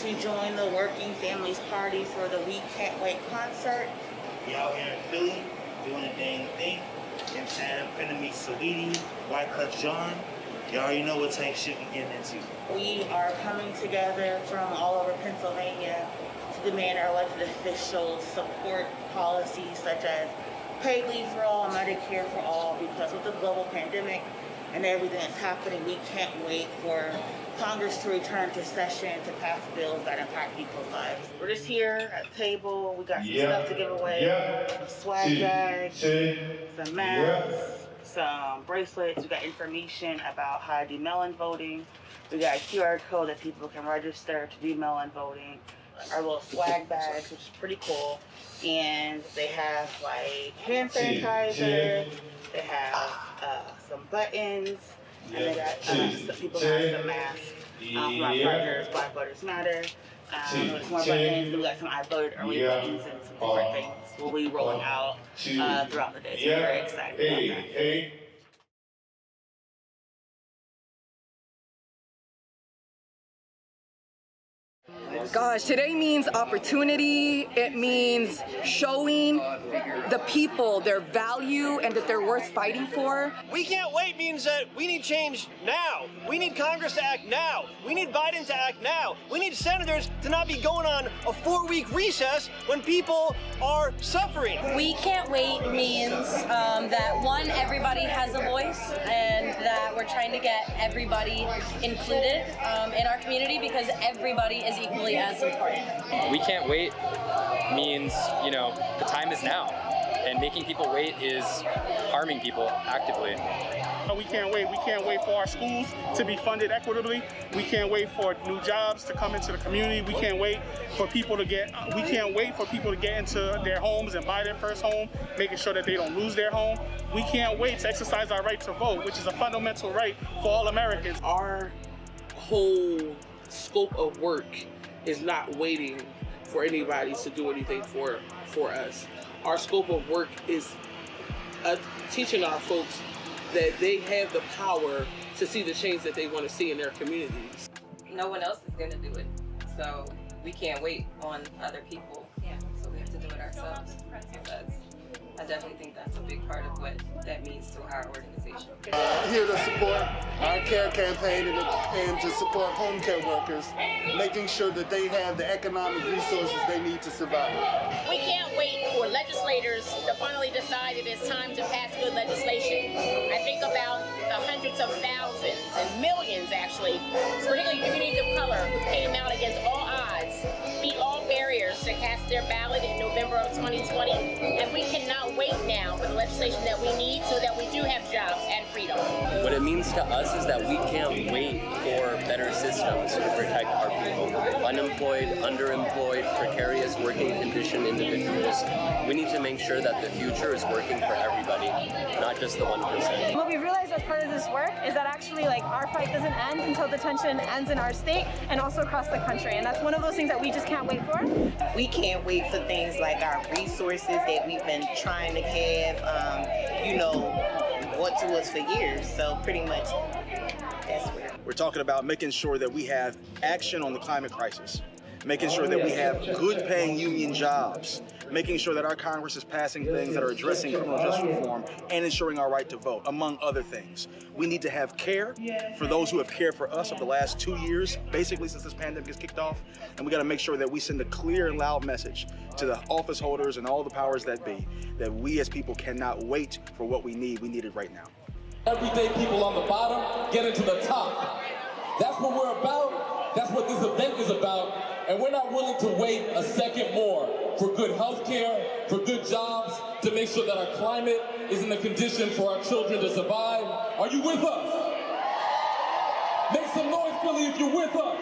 to join the Working Families Party for the We Can't Wait concert. We out here in Philly doing the dang thing. You know what I'm saying? Finna meet Saweetie, Wyclef Jean. You already know what type of shit we getting into. We are coming together from all over Pennsylvania to demand our elected officials support policies such as paid leave for all, Medicare for all, because with the global pandemic and everything that's happening, we can't wait for Congress to return to session to pass bills that impact people's lives. We're just here at the table. We got some stuff to give away, some swag bags, some masks, some bracelets. We got information about how to do mail-in voting. We got a QR code that people can register to do mail-in voting. Our little swag bags, which is pretty cool. And they have like hand sanitizer, they have some buttons, and they got some people have some masks from our partners, Black Voters Matter. There's more buttons, we got some I voted early buttons and some different things we'll be rolling out throughout the day. So we're very excited about that. Gosh, today means opportunity. It means showing the people their value and that they're worth fighting for. We can't wait means that we need change now. We need Congress to act now. We need Biden to act now. We need senators to not be going on a 4-week recess when people are suffering. We can't wait means that one, everybody has a voice and that we're trying to get everybody included in our community because everybody is equally as important. We can't wait means, you know, the time is now. And making people wait is harming people actively. We can't wait. We can't wait for our schools to be funded equitably. We can't wait for new jobs to come into the community. We can't wait for people to get into their homes and buy their first home, making sure that they don't lose their home. We can't wait to exercise our right to vote, which is a fundamental right for all Americans. Our whole scope of work is not waiting for anybody to do anything for us. Our scope of work is teaching our folks that they have the power to see the change that they want to see in their communities. No one else is going to do it, so we can't wait on other people. So we have to do it ourselves. I definitely think that's a big part of what that means to our organization. Here to support our care campaign and to support home care workers, making sure that they have the economic resources they need to survive. We can't wait for legislators to finally decide it is time to pass good legislation. I think about the hundreds of thousands and millions, actually, particularly communities of color, who came out against all odds, beat all barriers to cast their ballot in November of 2020, and we cannot wait now for the legislation that we need so that we do have jobs and freedom. What it means to us is that we can't wait for better systems to protect our people. Unemployed, underemployed, precarious working condition individuals. We need to make sure that the future is working for everybody, not just the 1%. What we've realized as part of this work is that actually our fight doesn't end until the tension ends in our state and also across the country. And that's one of those things that we just can't wait for. We can't wait for things like our resources that we've been trying to have, brought to us for years. So pretty much that's where. We're talking about making sure that we have action on the climate crisis, making sure that we have good paying union jobs, making sure that our Congress is passing things that are addressing criminal justice reform and ensuring our right to vote, among other things. We need to have care for those who have cared for us over the last 2 years, basically since this pandemic has kicked off, and we got to make sure that we send a clear and loud message to the office holders and all the powers that be, that we as people cannot wait for what we need it right now. Everyday people on the bottom get into the top. That's what we're about, that's what this event is about, and we're not willing to wait a second more for good health care, for good jobs, to make sure that our climate is in the condition for our children to survive. Are you with us? Make some noise, Philly, if you're with us.